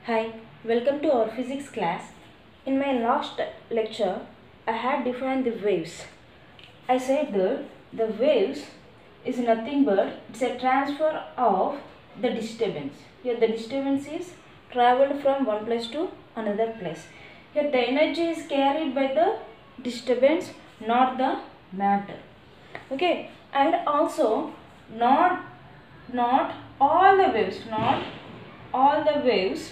Hi, welcome to our physics class. In my last lecture, I had defined the waves. I said that the waves is nothing but it's a transfer of the disturbance. Here the disturbance is traveled from one place to another place. Here the energy is carried by the disturbance, not the matter. Okay, and also not all the waves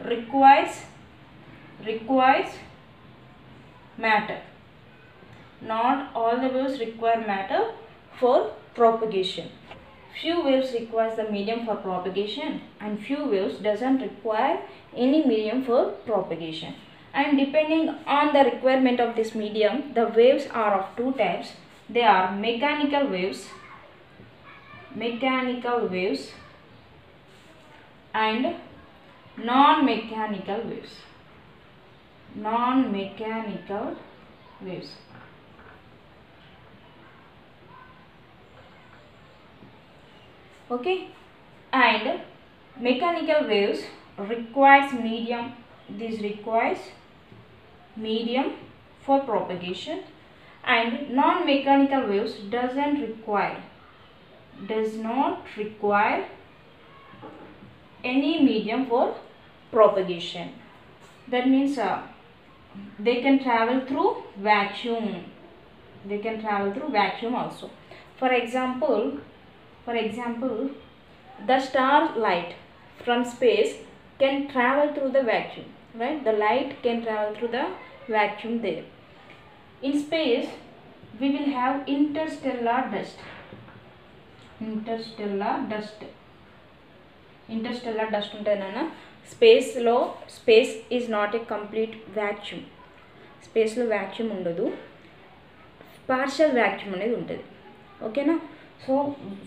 requires matter. Not all the waves require matter for propagation. Few waves requires the medium for propagation and few waves doesn't require any medium for propagation. And depending on the requirement of this medium, the waves are of two types. They are mechanical waves and non-mechanical waves. Okay, and mechanical waves requires medium. This requires medium for propagation, and non-mechanical waves does not require any medium for propagation. That means they can travel through vacuum. Also. For example, the star light from space can travel through the vacuum, right? The light can travel through the vacuum there. In space, we will have interstellar dust. Interstellar dust ఉంటేనా space is not a complete vacuum. Space లో vacuum ఉండదు, partial vacuum అనేది ఉంటుంది. ఓకేనా? So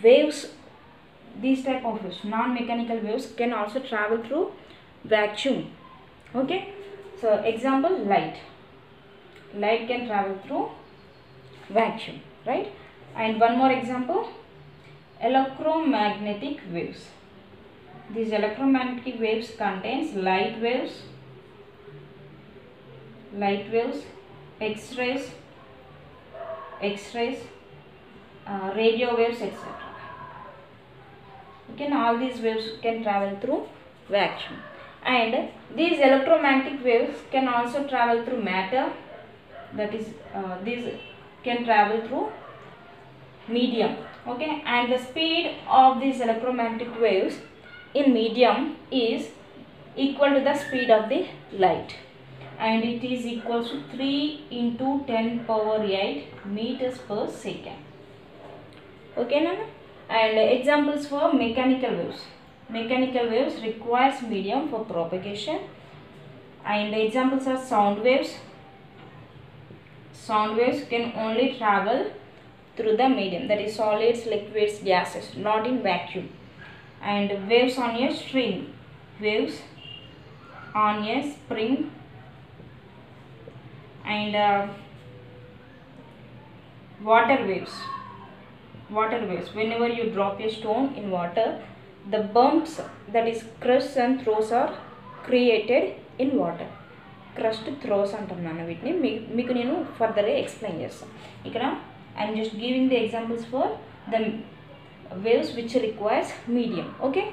waves, these type of waves, non-mechanical waves can also travel through vacuum. Okay? So example, light can travel through vacuum, right? And one more example, electromagnetic waves. These electromagnetic waves contains light waves, X-rays, radio waves, etc. Okay, now all these waves can travel through vacuum, and these electromagnetic waves can also travel through matter. That is, these can travel through medium. Okay, and the speed of these electromagnetic waves in medium is equal to the speed of the light, and it is equal to 3 into 10 power 8 meters per second. Okay, Nana? And examples for mechanical waves. Mechanical waves requires medium for propagation, and examples are sound waves. Sound waves can only travel through the medium, that is solids, liquids, gases, not in vacuum. And waves on a string, and water waves. Whenever you drop a stone in water, the bumps, that is crusts and throws, are created in water. Crust throws అంటున్నాను వీటిని, మీకు నేను ఫర్దర్గా explain చేస్తాను. ఇక్కడ I'm just giving the examples for the waves which requires medium. Okay,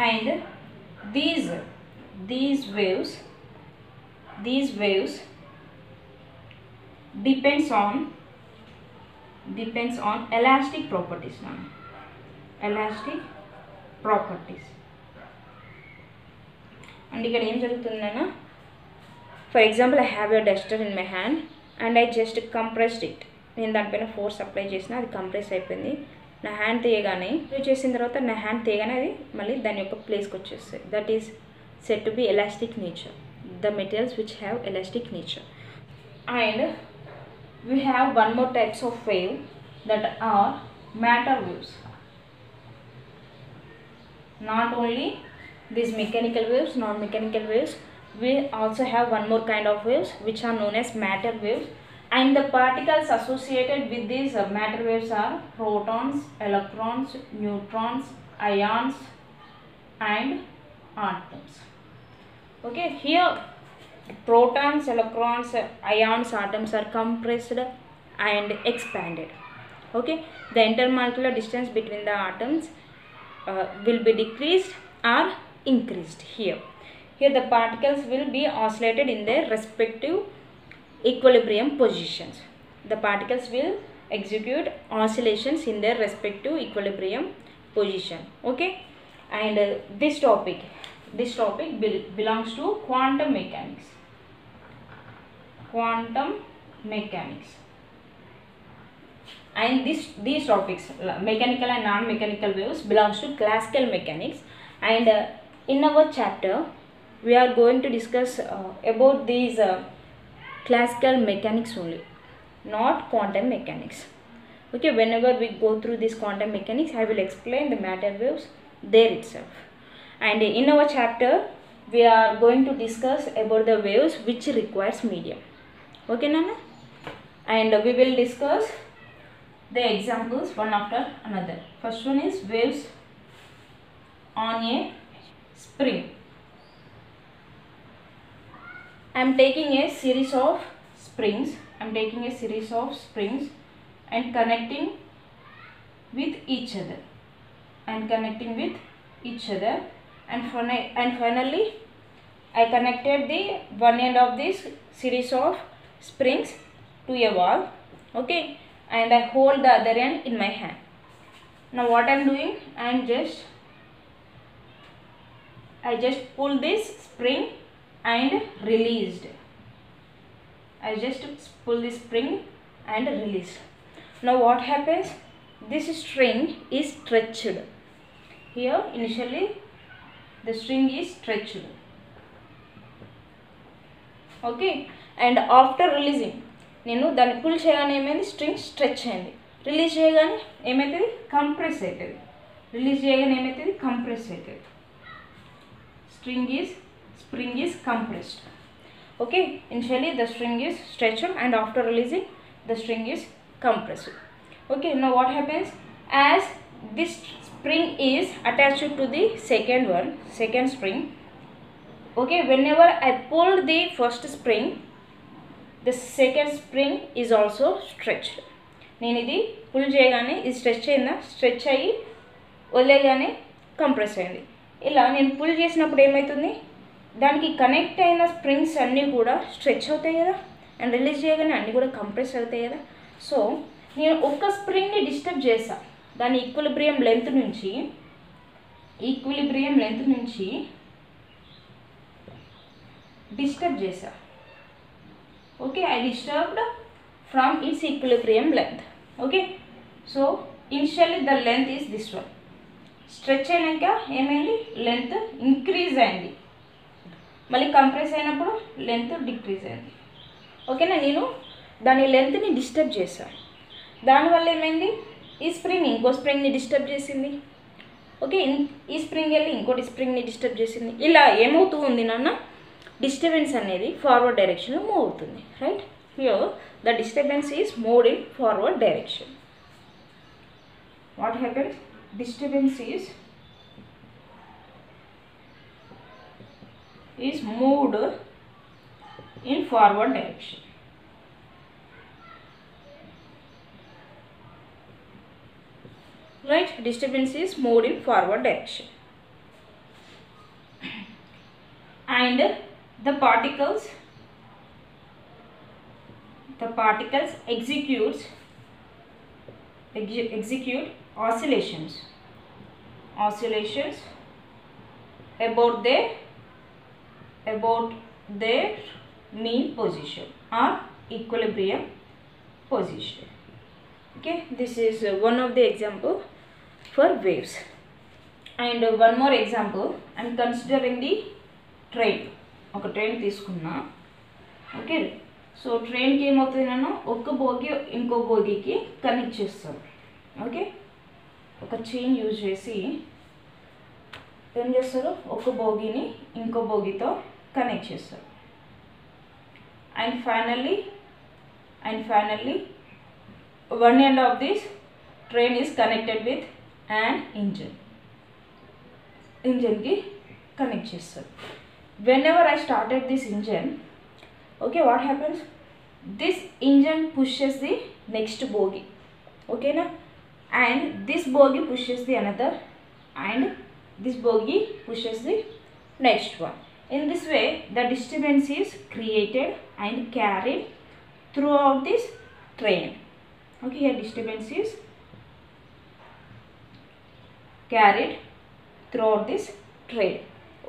and these waves depends on elastic properties now. And ఇక్కడ ఏం జరుగుతుందన్నా, for example, I have a duster in my hand and I just compressed it. నేను దానిపైన force apply చేసిన, అది compress అయిపోయింది. నా hand తీయగానే చేసిన తర్వాత నా హ్యాండ్ తీయగానే అది మళ్ళీ దాని యొక్క ప్లేస్కి వచ్చేస్తుంది. That is set to be elastic nature, the materials which have elastic nature. And we have one more types of wave that are matter waves. Not only these mechanical waves, non-mechanical waves, we also have one more kind of waves which are known as matter waves, and the particles associated with these matter waves are protons, electrons, neutrons, ions, and atoms. Okay, here protons, electrons, ions, atoms are compressed and expanded. Okay, the intermolecular distance between the atoms will be decreased or increased here. Here the particles will be oscillated in their respective equilibrium positions. The particles will execute oscillations in their respective equilibrium position. Okay, and this topic belongs to quantum mechanics. Quantum mechanics. And these topics, mechanical and non-mechanical waves, belongs to classical mechanics. And in our chapter we are going to discuss about these classical mechanics only, not quantum mechanics. Okay, whenever we go through this quantum mechanics, I will explain the matter waves there itself. And in our chapter we are going to discuss about the waves which requires medium. Okay, Nana? And we will discuss the examples one after another. First one is waves on a spring. I am taking a series of springs. and connecting with each other. And finally I connected the one end of this series of springs to a wall. Okay, and I hold the other end in my hand. Now what I am doing, I just pull this spring and released. I just pull this spring and release. Now what happens? This string is stretched. Here initially the string is stretched. Okay, and after releasing, నేను దాన్ని pull చేయగానే ఏమైంది, string stretch అయింది. Release చేయగానే ఏమవుతుంది, compress అవుతుంది. Release చేయగానే ఏమవుతుంది, కంప్రెస్ అవుతుంది. Spring is compressed. Okay, initially the string is stretched and after releasing the string is compressed. Okay, now what happens, as this spring is attached to the second spring. Okay, whenever I pull the first spring, the second spring is also stretched. నేను ఇది pull చేయగానే ఇది stretch అయిందా, stretch అయ్యి వదిలేగానే compress అయింది. ఇలా నేను pull చేసినప్పుడు ఏమవుతుంది, దానికి కనెక్ట్ అయిన స్ప్రింగ్స్ అన్నీ కూడా స్ట్రెచ్ అవుతాయి కదా, అండ్ రిలీజ్ చేయగానే అన్నీ కూడా కంప్రెస్ అవుతాయి కదా. సో నేను ఒక్క స్ప్రింగ్ని డిస్టర్బ్ చేసా, దాని ఈక్విలిబ్రియం లెంత్ నుంచి డిస్టర్బ్ చేసా. Okay, I disturbed from it's equilibrium length. Okay, so initially the length is this one. Stretch అయినాక ఏమైంది, లెంత్ ఇంక్రీజ్ అయింది. మళ్ళీ కంప్రెస్ అయినప్పుడు లెంత్ డిక్రీజ్ అయింది. ఓకేనా, నేను దాని లెంత్ని డిస్టర్బ్ చేశాను. దానివల్ల ఏమైంది, ఈ స్ప్రింగ్ ఇంకో స్ప్రింగ్ని డిస్టర్బ్ చేసింది. ఓకే, ఈ స్ప్రింగ్ వెళ్ళి ఇంకోటి స్ప్రింగ్ని డిస్టర్బ్ చేసింది. ఇలా ఏమవుతూ ఉంది నాన్న, డిస్టర్బెన్స్ అనేది ఫార్వర్డ్ డైరెక్షన్లో మూవ్ అవుతుంది. Right, here the disturbance is moved in forward direction. What happens, disturbance is moved in forward direction. Right, disturbance is moved in forward direction. And the particles execute oscillations about their mean position or equilibrium position. Okay, this is one of the example for waves. And one more example, I am considering the train. ఒక train తీసుకున్నా. Okay, so ట్రైన్కి ఏమవుతుంది, నేను ఒక బోగి ఇంకో బోగికి connect చేస్తాను. Okay, ఒక chain use చేసి ఏం చేస్తారు, ఒక బోగిని ఇంకో బోగితో కనెక్ట్ చేస్తారు. And finally one end of this train is connected with an engine కి connect చేస్తారు. Whenever I started this engine, okay, what happens? This engine pushes the next bogie, okay na, and this bogie pushes the another, and this bogie pushes the next one. In this way the disturbance is created and carried throughout this train. Okay, here disturbance is carried throughout this train.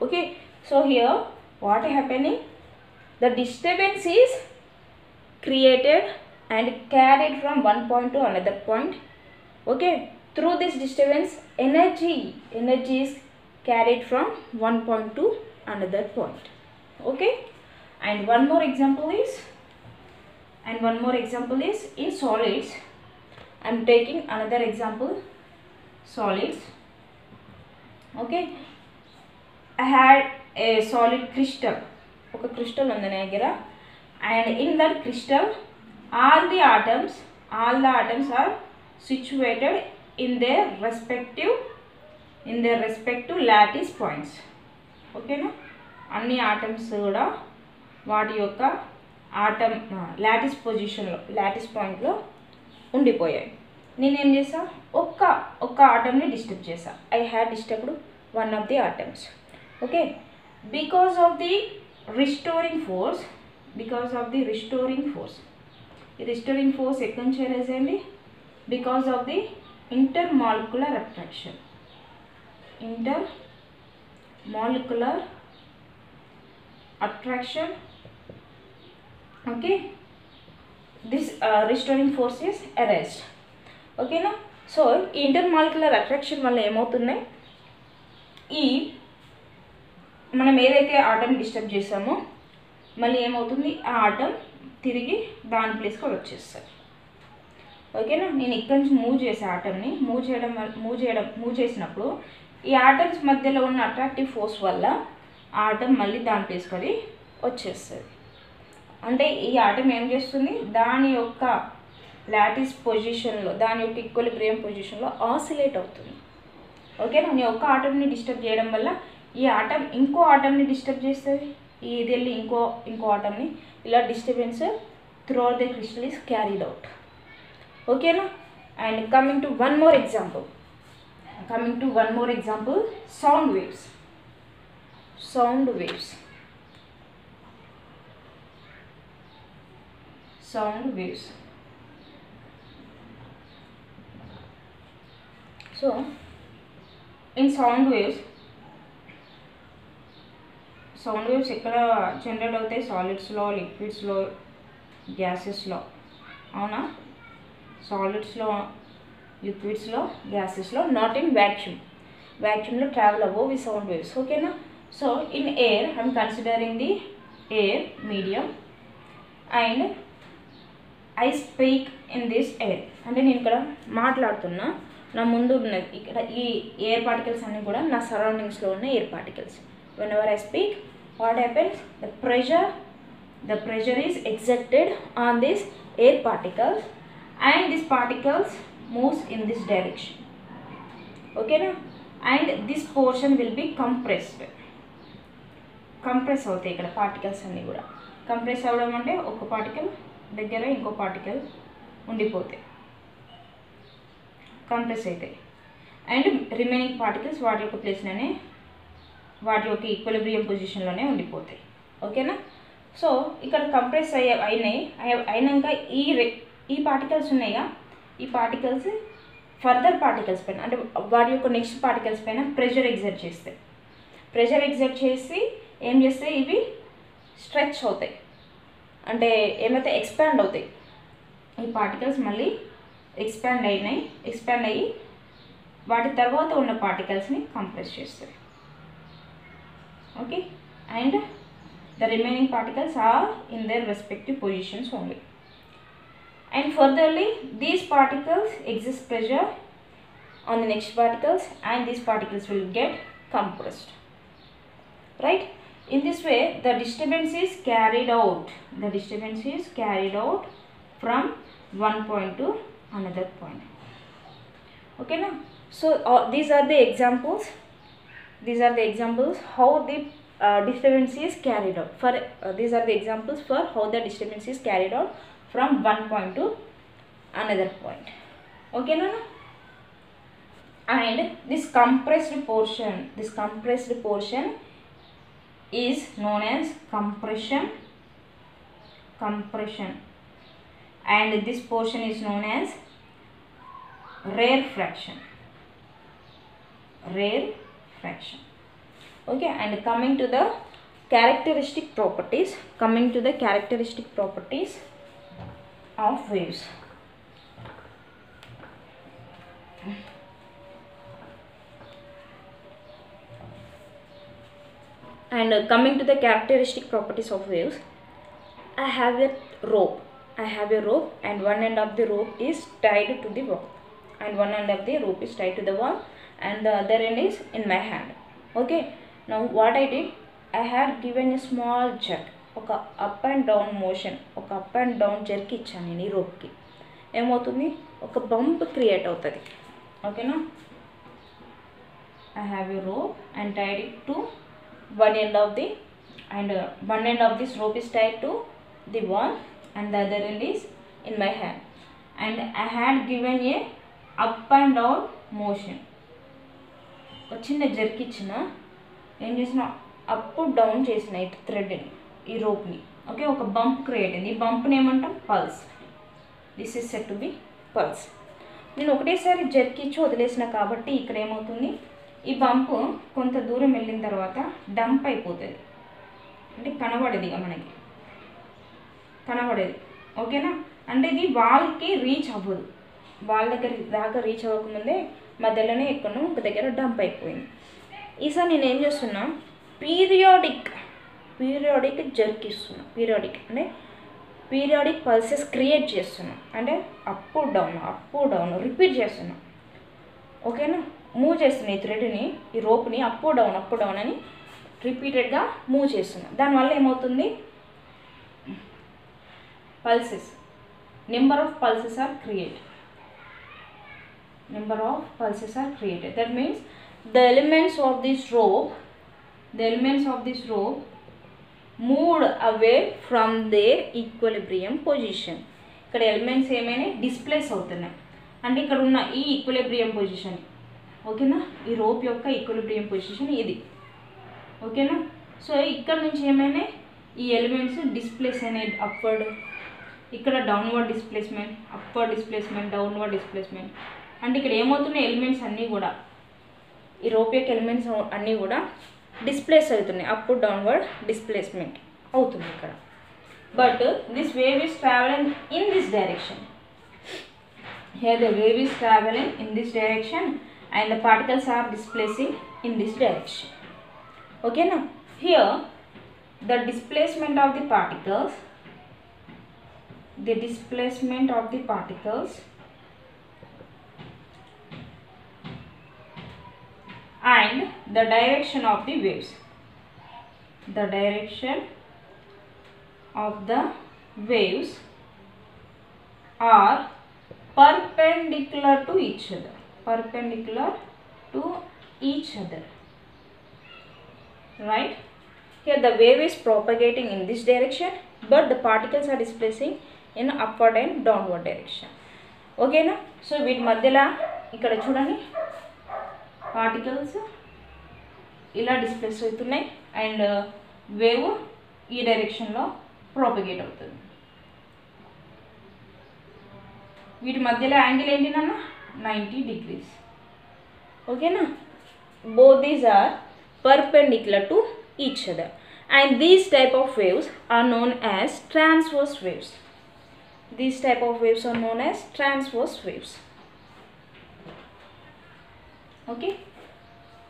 Okay, so here what happening, the disturbance is created and carried from one point to another point. Okay, through this disturbance energy is carried from one point to another point. Okay, and one more example is in solids. I am taking another example, solids. Okay, I had a solid crystal, okay, crystal on the దగ్గర, and in that crystal all the atoms are situated in their respective lattice points. Okay na, అన్ని atoms కూడా వాటి యొక్క atom lattice పొజిషన్లో lattice పాయింట్లో ఉండిపోయాయి. నేనేం చేసా, ఒక్క ఆటమ్ని డిస్టర్బ్ చేసా. I had disturbed one of the atoms. Okay, because of the restoring force, ఈ రిస్టోరింగ్ ఫోర్స్ ఎక్కడి నుంచి అరైజ్ అయింది? Because of the intermolecular attraction. Okay, this restoring force is arised. ఓకేనా, సో ఈ ఇంటర్మాలిక్యులర్ అట్రాక్షన్ వల్ల ఏమవుతున్నాయి, ఈ మనం ఏదైతే ఆటమ్ డిస్టర్బ్ చేసామో మళ్ళీ ఏమవుతుంది, ఆ ఆటమ్ తిరిగి దాని ప్లేస్కి వచ్చేస్తుంది. ఓకేనా, నేను ఇక్కడి నుంచి మూవ్ చేసే ఆటమ్ని మూవ్ చేసినప్పుడు ఈ ఆటమ్స్ మధ్యలో ఉన్న అట్రాక్టివ్ ఫోర్స్ వల్ల ఆ ఆటమ్ మళ్ళీ దాని ప్లేస్కి అది వచ్చేస్తుంది. అంటే ఈ ఆటమ్ ఏం చేస్తుంది, దాని యొక్క లాటిస్ పొజిషన్లో, దాని యొక్క ఈక్విలిబ్రియం పొజిషన్లో ఆసిలేట్ అవుతుంది. ఓకేనా, నేను ఒక్క ఆటమ్ని డిస్టర్బ్ చేయడం వల్ల ఈ ఆటమ్ ఇంకో ఆటమ్ని డిస్టర్బ్ చేస్తుంది, ఇది వెళ్ళి ఇంకో ఆటమ్ని, ఇలా disturbance throughout the crystal is carried out. ఓకేనా, and coming to one more example, sound waves. So in sound waves ఎక్కడ జనరేట్ అవుతాయి? సాలిడ్స్లో, లిక్విడ్స్లో, గ్యాసెస్లో. అవునా, సాలిడ్స్లో, లిక్విడ్స్లో, గ్యాసెస్లో, నాట్ ఇన్ వ్యాక్యూమ్లో ట్రావెల్ అవ్వవు ఈ సౌండ్ వేవ్స్. ఓకేనా, so in air I'm considering the air medium and I speak in this air. అంటే నేను ఇక్కడ మాట్లాడుతున్నా, నా ముందు ఉన్నది ఇక్కడ ఈ ఎయిర్ పార్టికల్స్ అన్నీ కూడా నా సరౌండింగ్స్లో ఉన్న air particles. whenever I speak, what happens, the pressure is exerted on these air particles and these particles moves in this direction. Okay na, and this portion will be compressed అవుతాయి. ఇక్కడ particles అన్నీ కూడా compress అవ్వడం అంటే ఒక particle దగ్గర ఇంకో particle ఉండిపోతాయి, కంప్రెస్ అవుతాయి. అండ్ రిమైనింగ్ పార్టికల్స్ వాటి యొక్క ప్లేస్లోనే, వాటి యొక్క ఈక్విలిబ్రియం పొజిషన్లోనే ఉండిపోతాయి. ఓకేనా, సో ఇక్కడ కంప్రెస్ అయినాక ఈ పార్టికల్స్ ఉన్నాయిగా, ఈ పార్టికల్స్ ఫర్దర్ పార్టికల్స్ పైన, అంటే వాటి యొక్క నెక్స్ట్ పార్టికల్స్ పైన ప్రెషర్ ఎగ్జర్ట్ చేసి ఏం చేస్తాయి, ఇవి స్ట్రెచ్ అవుతాయి, అంటే ఏమైతే ఎక్స్పాండ్ అవుతాయి. ఈ పార్టికల్స్ మళ్ళీ ఎక్స్పాండ్ అయ్యి వాటి తర్వాత ఉన్న పార్టికల్స్ని కంప్రెస్ చేస్తాయి. Okay, and the remaining particles are in their respective positions only. And furtherly, these particles exert pressure on the next particles and these particles will get compressed. Right? In this way, the disturbance is carried out from one point to another point. Okay now? So these are the examples these are the examples how the disturbance is carried out. For these are the examples for how the disturbance is carried out from one point to another point. Okay, Nana? And this compressed portion is known as compression, and this portion is known as rarefaction. Okay, and coming to the characteristic properties of waves. And coming to the characteristic properties of waves, I have a rope, and one end of the rope is tied to the wall, and the other end is in my hand. Okay, now what I did, I had given a small jerk, oka up and down motion, up and down jerk ichchanu ee rope ki emotundi, oka bump create avutadi. Okay na, I have a rope and tied it to one end of this rope is tied to the wall, and the other end is in my hand, and I had given a up and down motion. ఒక చిన్న jerk ఇచ్చిన, ఏం చేసిన, up down చేసిన ఈ థ్రెడ్ని, ఈ రోప్ని. Okay, ఒక బంప్ క్రియేట్ అయింది. ఈ బంప్ని ఏమంటాం? Pulse. This is set to B pulse. నేను ఒకటేసారి జర్క్ ఇచ్చి వదిలేసిన కాబట్టి ఇక్కడ ఏమవుతుంది, ఈ బంప్ కొంత దూరం వెళ్ళిన తర్వాత డంప్ అయిపోతుంది, అంటే కనబడేది, మనకి కనబడేది. ఓకేనా, అంటే ఇది వాల్కి రీచ్ అవ్వదు, వాల్ దాకా రీచ్ అవ్వకముందే మధ్యలోనే ఎక్కడో ఒక దగ్గర డంప్ అయిపోయింది. ఈసారి నేను ఏం చేస్తున్నా, పీరియాడిక్ జర్క్ ఇస్తున్నా. అంటే పీరియాడిక్ పల్సెస్ క్రియేట్ చేస్తున్నా, అంటే అప్ డౌన్ రిపీట్ చేస్తున్నా. ఓకేనా, మూవ్ చేస్తున్నా ఈ థ్రెడ్ని, ఈ రోప్ని అప్ డౌన్ అని రిపీటెడ్గా మూవ్ చేస్తున్నా. దానివల్ల ఏమవుతుంది, pulses, number of pulses are created. That means the elements of this rope moved away from their equilibrium position. ఇక్కడ ఎలిమెంట్స్ ఏమైనా డిస్ప్లేస్ అవుతున్నాయి, అంటే ఇక్కడ ఉన్న ఈ ఈక్విలిబ్రియం పొజిషన్. ఓకేనా, ఈ రోప్ యొక్క ఈక్విలిబ్రియం పొజిషన్ ఇది. ఓకేనా, సో ఇక్కడ నుంచి ఏమైనా ఈ ఎలిమెంట్స్ డిస్ప్లేస్ అనేది అప్వర్డ్, ఇక్కడ downward displacement, upward displacement, downward displacement. అంటే ఇక్కడ ఏమవుతున్నాయి, ఎలిమెంట్స్ అన్నీ కూడా, ఈ రోప్ యొక్క ఎలిమెంట్స్ అన్నీ కూడా డిస్ప్లేస్ అవుతున్నాయి, అప్ డౌన్వర్డ్ డిస్ప్లేస్మెంట్ అవుతుంది ఇక్కడ. But this wave is travelling in this direction. Here the wave is travelling in this direction and the particles are displacing in this direction. Okay, now here the displacement of the particles and the direction of the waves, are perpendicular to each other. Right, here the wave is propagating in this direction, but the particles are displacing in upward and downward direction. Okay na, so వీటి మధ్యలో ఇక్కడ చూడండి, particles ఇలా displays అవుతున్నాయి and wave ఈ డైరెక్షన్లో propagate అవుతుంది. వీటి మధ్యలో యాంగిల్ ఏంటి నాన్న, 90 degrees. Okay na, both these are perpendicular to each other, and these type of waves are known as transverse waves. Okay,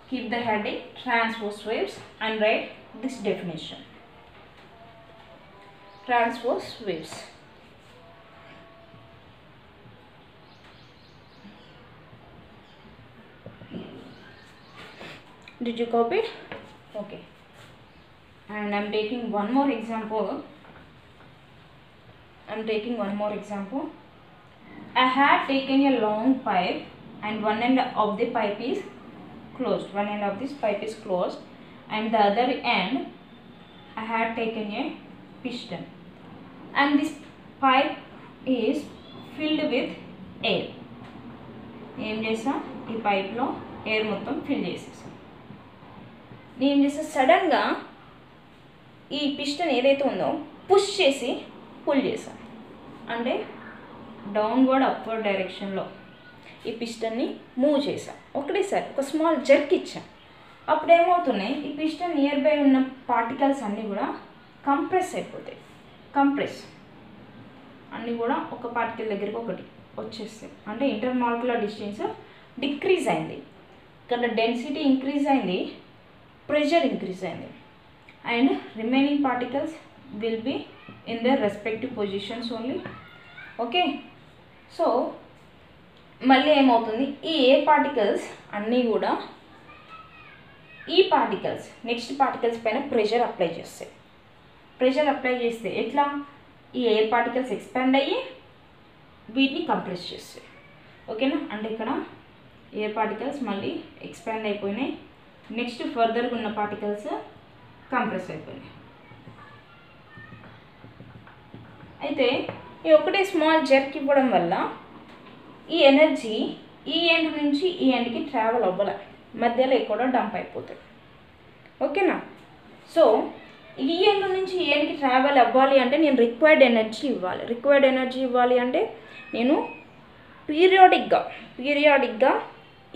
keep the heading transverse waves and write this definition. Transverse waves. Did you copy it? Okay, and I'm taking one more example. I had taken a long pipe and one end of the pipe is closed. One end of this pipe is closed, and the other end I had taken a piston, and this pipe is filled with air. ఏం చేసా, ఈ పైప్లో air మొత్తం fill చేసేసా. నేను చేసా, సడన్గా ఈ piston ఏదైతే ఉందో పుష్ చేసి పుల్ చేసా. అంటే డౌన్వర్డ్ అప్వర్డ్ డైరెక్షన్లో ఈ పిస్టన్ని మూవ్ చేసా. ఒకటేసారి ఒక స్మాల్ జర్క్ ఇచ్చా. అప్పుడు ఏమవుతున్నాయి, ఈ పిస్టన్ నియర్ బై ఉన్న పార్టికల్స్ అన్నీ కూడా కంప్రెస్ అయిపోతాయి. కంప్రెస్ అన్నీ కూడా ఒక పార్టికల్ దగ్గరికి ఒకటి వచ్చేస్తాయి. అంటే ఇంటర్మాలిక్యులర్ డిస్టెన్స్ డిక్రీజ్ అయింది, ఇక్కడ డెన్సిటీ ఇంక్రీజ్ అయింది, ప్రెషర్ ఇంక్రీజ్ అయింది, and remaining particles will be in their respective positions only. Okay, so మళ్ళీ ఏమవుతుంది, ఈ ఎయిర్ పార్టికల్స్ అన్నీ కూడా ఈ పార్టికల్స్ నెక్స్ట్ పార్టికల్స్ పైన ప్రెషర్ అప్లై చేస్తాయి. ప్రెషర్ అప్లై చేస్తే ఎట్లా, ఈ ఎయిర్ పార్టికల్స్ ఎక్స్పాండ్ అయ్యి వీటిని కంప్రెస్ చేస్తాయి. ఓకేనా, అంటే ఇక్కడ ఎయిర్ పార్టికల్స్ మళ్ళీ ఎక్స్పాండ్ అయిపోయినాయి, నెక్స్ట్ ఫర్దర్గా ఉన్న పార్టికల్స్ కంప్రెస్ అయిపోయినాయి. అయితే ఈ ఒకటే స్మాల్ జర్క్ ఇవ్వడం వల్ల ఈ ఎనర్జీ ఈ ఎండ్ నుంచి ఈ ఎండ్కి ట్రావెల్ అవ్వాలి, మధ్యలో ఎక్కడో డంప్ అయిపోతాయి. ఓకేనా, సో ఈ ఎండ్ నుంచి ఈ ఎండ్కి ట్రావెల్ అవ్వాలి అంటే నేను రిక్వైర్డ్ ఎనర్జీ ఇవ్వాలి. రిక్వైర్డ్ ఎనర్జీ ఇవ్వాలి అంటే నేను పీరియాడిక్గా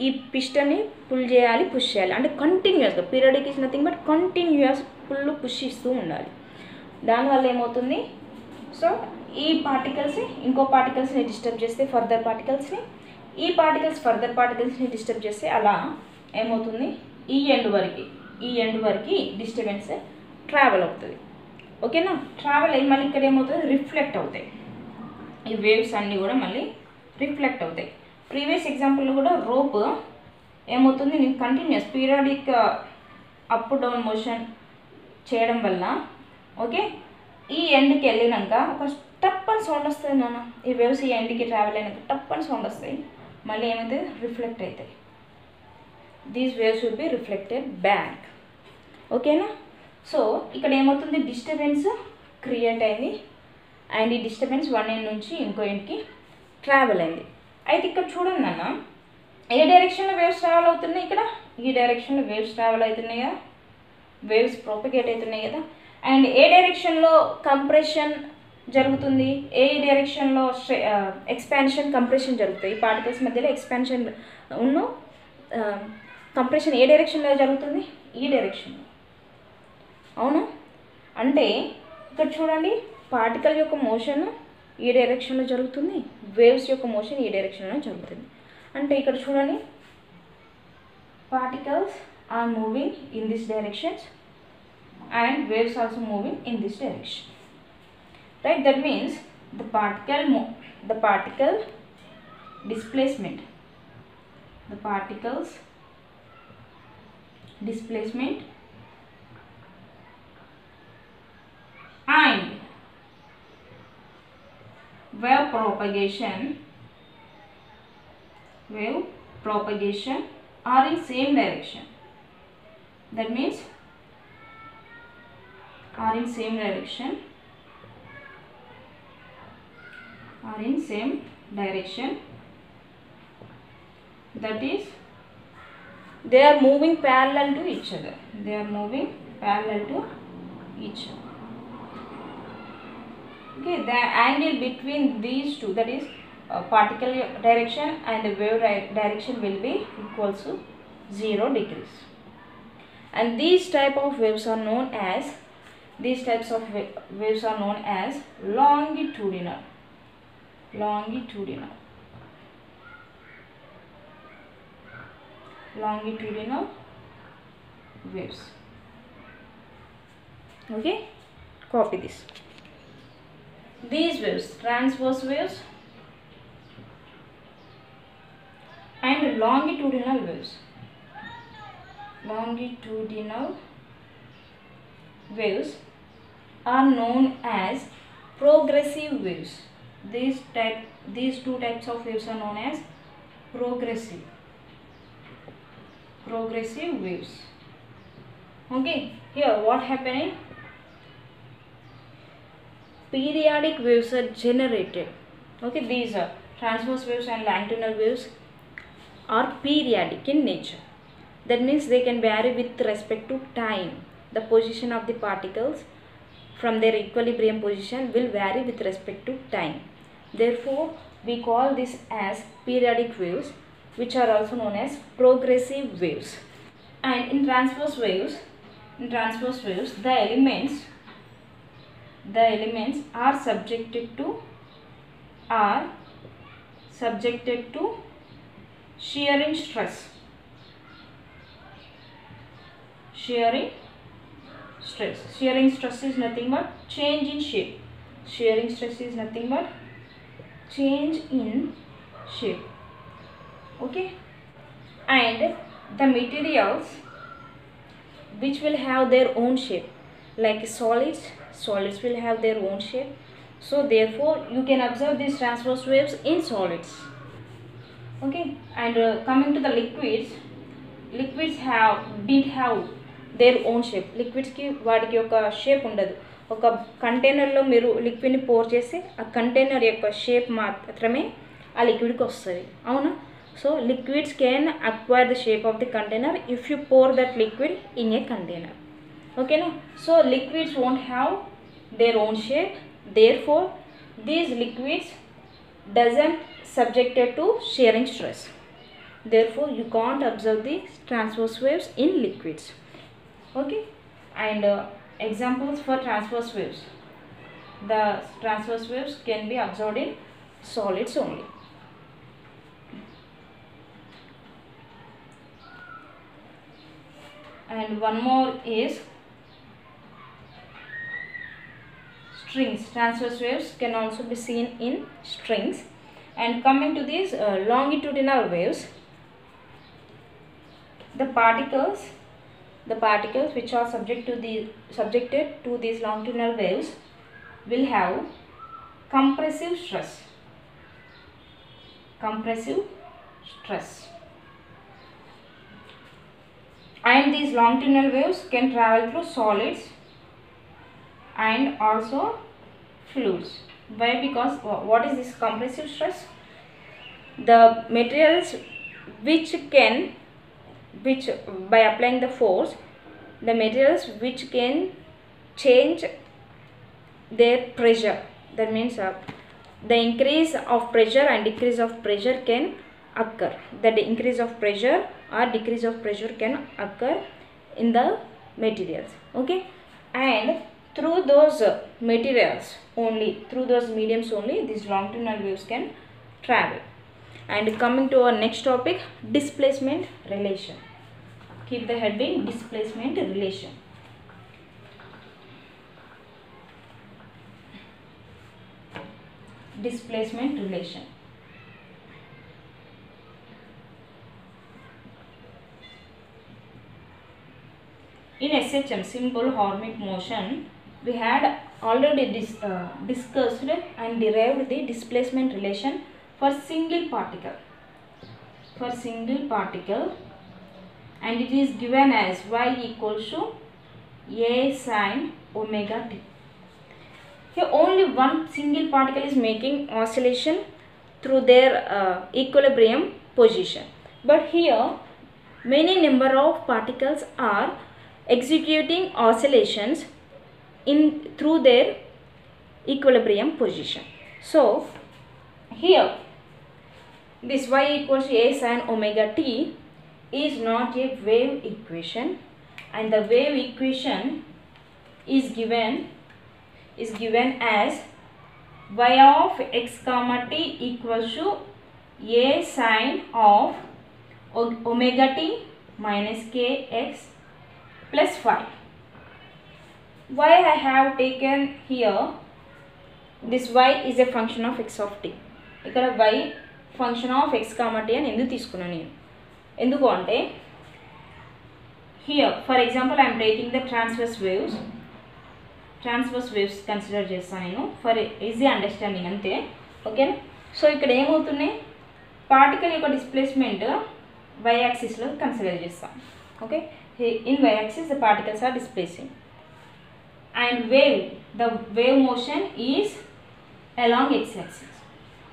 ఈ పిస్టన్ని పుల్ చేయాలి, పుష్ చేయాలి. అంటే కంటిన్యూస్గా, periodic is nothing but continuous push ఇస్తూ ఉండాలి. దానివల్ల ఏమవుతుంది, సో ఈ పార్టికల్స్ ఇంకో పార్టికల్స్ని డిస్టర్బ్ చేస్తే ఫర్దర్ పార్టికల్స్ని, ఈ పార్టికల్స్ ఫర్దర్ పార్టికల్స్ని డిస్టర్బ్ చేస్తే అలా ఏమవుతుంది, ఈ ఎండ్ వరకు డిస్టర్బెన్స్ ట్రావెల్ అవుతుంది. ఓకేనా, ట్రావెల్ అయ్యి మళ్ళీ ఇక్కడ ఏమవుతుంది, రిఫ్లెక్ట్ అవుతాయి. ఈ వేవ్స్ అన్నీ కూడా మళ్ళీ రిఫ్లెక్ట్ అవుతాయి. ప్రీవియస్ ఎగ్జాంపుల్లో కూడా రోప్ ఏమవుతుంది, నేను continuous periodic up down motion చేయడం వల్ల ఓకే ఈ ఎండ్కి వెళ్ళినాక ఒక టప్ అని సౌండ్ వస్తుంది నాన్న. ఈ వేవ్స్ ఈ ఎండ్కి ట్రావెల్ అయినాక టప్ అని సౌండ్ వస్తాయి, మళ్ళీ ఏమైతే రిఫ్లెక్ట్ అవుతాయి. These waves will be reflected back. ఓకేనా, సో ఇక్కడ ఏమవుతుంది, డిస్టర్బెన్స్ క్రియేట్ అయింది, అండ్ ఈ డిస్టర్బెన్స్ వన్ ఎండ్ నుంచి ఇంకో ఎండ్కి ట్రావెల్ అయింది. అయితే ఇక్కడ చూడండి అన్న, ఏ డైరెక్షన్లో వేవ్స్ ట్రావెల్ అవుతున్నాయి, ఇక్కడ ఈ డైరెక్షన్లో వేవ్స్ ట్రావెల్ అవుతున్నాయి కదా, వేవ్స్ ప్రొపగేట్ అవుతున్నాయి కదా. అండ్ ఏ డైరెక్షన్లో కంప్రెషన్ జరుగుతుంది, ఏ డైరెక్షన్లో ఎక్స్పాన్షన్ కంప్రెషన్ జరుగుతాయి. ఈ పార్టికల్స్ మధ్యలో ఎక్స్పాన్షన్ కంప్రెషన్ ఏ డైరెక్షన్లో జరుగుతుంది, ఈ డైరెక్షన్లో. అవును, అంటే ఇక్కడ చూడండి, పార్టికల్ యొక్క మోషన్ ఈ డైరెక్షన్లో జరుగుతుంది, వేవ్స్ యొక్క మోషన్ ఈ డైరెక్షన్లో జరుగుతుంది. అంటే ఇక్కడ చూడండి, particles are moving in this directions and waves also moving in this direction, right? That means the particle displacement, the particles displacement and wave propagation are in same direction. That means are in same direction, that is they are moving parallel to each other, okay. The angle between these two, that is particle direction and the wave direction, will be equals to 0 degrees. And these types of waves are known as longitudinal waves. Okay, copy this. These waves, transverse waves and longitudinal waves. Are known as progressive waves. These two types of waves are known as progressive progressive waves. Okay, here what happening? Periodic waves are generated. Okay, these are transverse waves and longitudinal waves are periodic in nature. That means they can vary with respect to time. The position of the particles from their equilibrium position will vary with respect to time. Therefore, we call this as periodic waves, which are also known as progressive waves. And in transverse waves, the elements are subjected to shearing stress. Shearing stress is nothing but change in shape. Shearing stress is nothing but change in shape. Okay, and the materials which will have their own shape, like solids will have their own shape. So therefore you can observe these transverse waves in solids. Okay, and coming to the liquids didn't have their own shape. Liquids కి వాటికి ఒక shape ఉండదు. ఒక కంటైనర్లో మీరు లిక్విడ్ని pour చేసి ఆ container యొక్క షేప్ మాత్రమే ఆ లిక్విడ్కి వస్తుంది, అవునా? So liquids can acquire the shape of the container if you pour that liquid in a container. ఓకేనా? So liquids won't have their own shape. Therefore these liquids doesn't subjected to shearing stress. Therefore you can't observe the transverse waves in liquids. Okay, and examples for transverse waves. The transverse waves can be observed in solids only. And one more is strings. Transverse waves can also be seen in strings. And coming to these longitudinal waves, the particles which are subjected to these longitudinal waves will have compressive stress. And these longitudinal waves can travel through solids and also fluids. Why? Because what is this compressive stress? The materials which by applying the force, the materials which can change their pressure, that means the increase of pressure and decrease of pressure can occur. The increase of pressure or decrease of pressure can occur in the materials. Okay, and through those materials only, through those mediums only, these longitudinal waves can travel. And coming to our next topic, displacement relation. Keep the heading displacement relation. Displacement relation. In SHM, simple harmonic motion, we had already discussed and derived the displacement relation for single particle. And it is given as y equals to a sin omega t. Here only one single particle is making oscillation through their equilibrium position, but here many number of particles are executing oscillations through their equilibrium position. So here this y equals to a sin omega t is not a wave equation, and the wave equation is given as y of x comma t equals to a sin of omega t minus kx plus phi. Why I have taken here this y is a function of x of t. ఇక్కడ y function of x comma t అని ఎందుకు తీసుకున్నాను నేను? ఎందుకు అంటే here for example I am taking the transverse waves consider చేస్తాను నేను for easy understanding అంతే. ఓకేనా? సో ఇక్కడ ఏమవుతున్నాయి, పార్టికల్ యొక్క డిస్ప్లేస్మెంట్ y axis లో కన్సిడర్ చేస్తాం. Okay, in y axis the particles are displacing and the wave motion is along x axis.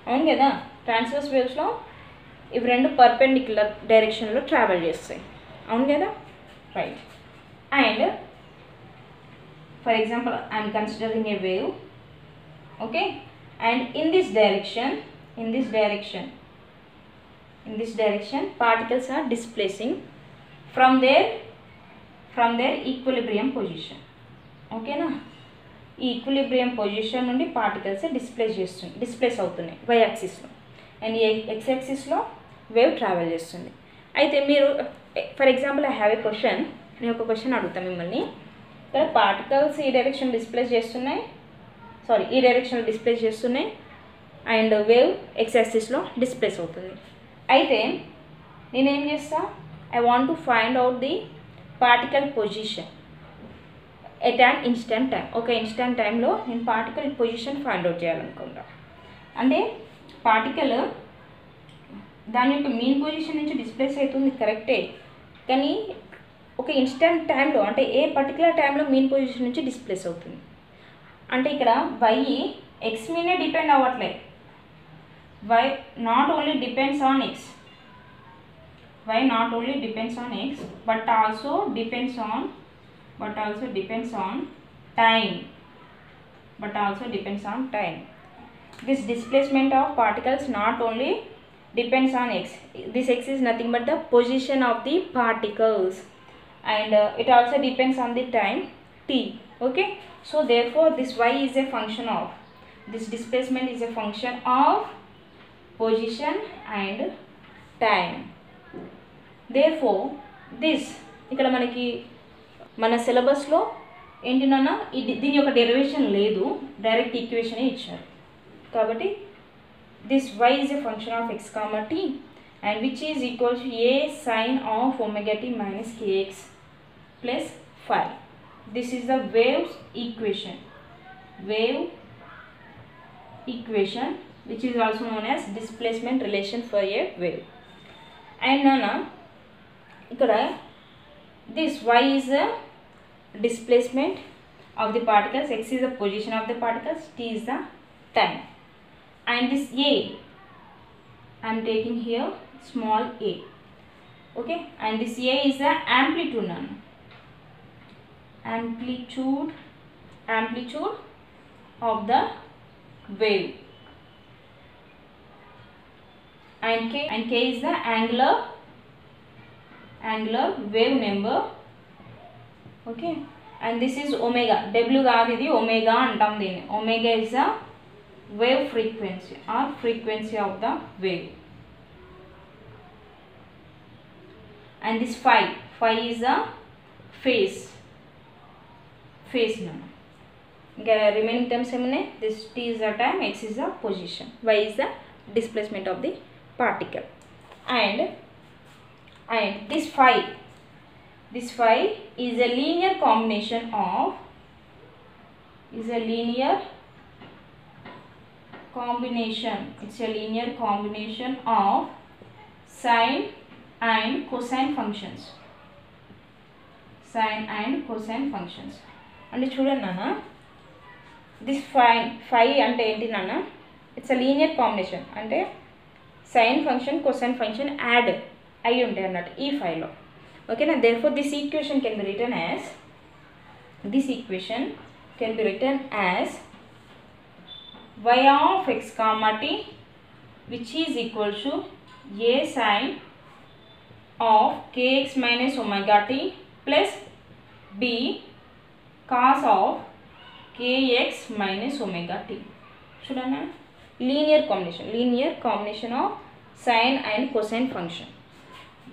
అవును కదా, ట్రాన్స్వర్స్ వేవ్స్లో ఇవి రెండు పర్పెండిక్యులర్ డైరెక్షన్లో ట్రావెల్ చేస్తాయి. అవును కదా, right. And for example I'm considering A wave. Okay, and in this direction particles are displacing from their equilibrium position. Okay నా, ఈ ఈక్విలిబ్రియం పొజిషన్ నుండి పార్టికల్స్ డిస్ప్లేస్ అవుతున్నాయి y యాక్సిస్లో, అండ్ ఈ x యాక్సిస్లో వేవ్ ట్రావెల్ చేస్తుంది. అయితే మీరు for example I have a question, నేను ఒక క్వశ్చన్ అడుగుతాను మిమ్మల్ని. ఇక్కడ పార్టికల్స్ ఈ డైరెక్షన్ డిస్ప్లేస్ చేస్తున్నాయి అండ్ వేవ్ x యాక్సిస్లో డిస్ప్లేస్ అవుతుంది. అయితే నేనేం చేస్తా, I want to find out the particle position at an instant time. ఒక ఇన్స్టెంట్ టైంలో నేను పార్టికల్ పొజిషన్ ఫైండ్ అవుట్ చేయాలనుకుంటా. అంటే పార్టికల్ దాని యొక్క మీన్ పొజిషన్ నుంచి డిస్ప్లేస్ అవుతుంది కరెక్టే, కానీ ఒక ఇన్స్టెంట్ టైంలో అంటే ఏ పర్టికులర్ టైంలో మీన్ పొజిషన్ నుంచి డిస్ప్లేస్ అవుతుంది. అంటే ఇక్కడ y x మీనే డిపెండ్ అవ్వట్లేదు. y not only depends on x but also depends on time. This displacement of particles not only depends on x. This x is nothing but the position of the particles, and it also depends on the time t. Okay, so therefore this y is a function of, this displacement is a function of position and time. Therefore this ఇక్కడ మనకి మన సిలబస్లో ఏంటినన్నా దీని యొక్క derivation లేదు, direct ఈక్వేషనే ఇచ్చారు. కాబట్టి this y is a function of x, t and which is equal to a sin of omega t minus kx plus phi. This is the wave equation which is also known as displacement relation for a wave. And nana ikkada this y is the displacement of the particles, x is the position of the particles, t is the time, and this a I am taking here small a. Okay, and this a is the amplitude of the wave, and k is the angular wave number. Okay, and this is omega, w కాదు ఇది omega అంటాం దీన్ని. omega is the wave frequency or frequency of the wave, and this phi is the phase ఇంకా remaining terms ఏమున్నాయి, this t is the time, x is the position, y is the displacement of the particle, and this phi is a linear combination of it's a linear combination of sine and cosine functions. అంటే చూడండి నాన్న, this phi అంటే ఏంటి నాన్న, it's a linear combination. అంటే sine function cosine function add అయి ఉంటాయి అన్నట్టు ఈ ఫైలో. ఓకేనా, therefore this equation can be return as y of x comma t which is equal to a sin of kx minus omega t plus b cos of kx minus omega t. చూడండి, linear combination of sine and cosine function.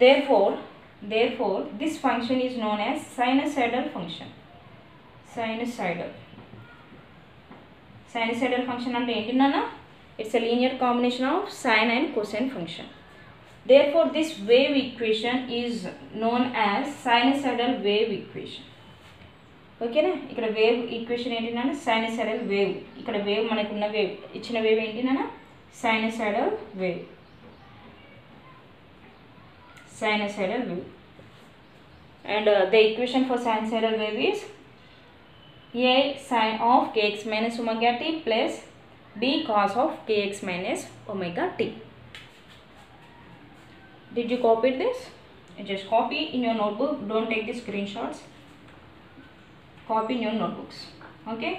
Therefore this function is known as sinusoidal function. Sinusoidal function అంటే ఏంటి నాన్న, it's a linear combination of sine and cosine function. Therefore this wave equation is known as sinusoidal wave equation. ఓకేనా, ఇక్కడ wave equation ఏంటి నాన్న, sinusoidal wave. ఇక్కడ wave మనకున్న wave ఇచ్చిన వేవ్ ఏంటి నాన్న, sinusoidal wave. sinusoidal wave. And the equation for sinusoidal wave is a sin of kx minus omega t plus b cos of kx minus omega t. Did you copy this? Just copy in your notebook. Don't take the screenshots. Copy in your notebooks. Okay.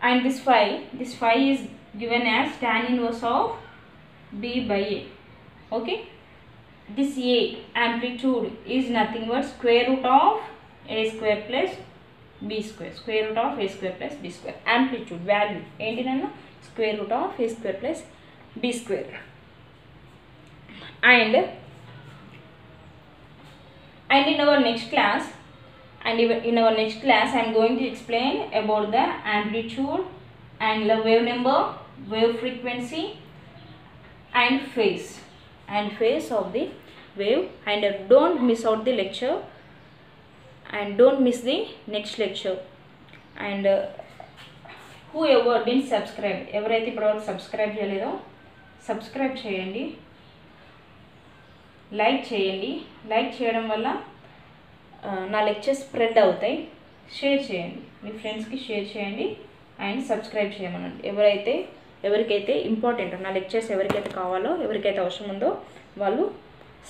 And this phi is given as tan inverse of b by a. Okay. This a amplitude is nothing but square root of a square plus b square. Square root of a square plus b square. Amplitude value enti nanna square root of a square plus b square. And in our next class I am going to explain about the amplitude, angular wave number, wave frequency and phase of the wave. And don't miss out the lecture and don't miss the next lecture. And whoever didn't subscribe, ఎవరైతే ఇప్పటివరకు subscribe చేయలేదో subscribe చేయండి, like చేయండి. Like చేయడం వల్ల నా lectures spread అవుతాయి. Share చేయండి, మీ ఫ్రెండ్స్కి షేర్ చేయండి అండ్ సబ్స్క్రైబ్ చేయమనండి. ఎవరికైతే ఇంపార్టెంట్ నా లెక్చర్స్ ఎవరికైతే కావాలో, ఎవరికైతే అవసరం ఉందో వాళ్ళు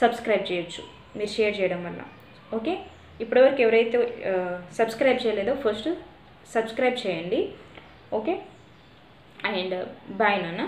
సబ్స్క్రైబ్ చేయొచ్చు మీరు షేర్ చేయడం వల్ల. ఓకే, ఇప్పటివరకు ఎవరైతే సబ్స్క్రైబ్ చేయలేదో ఫస్ట్ సబ్స్క్రైబ్ చేయండి. ఓకే, అండ్ బాయ్ నాన్న.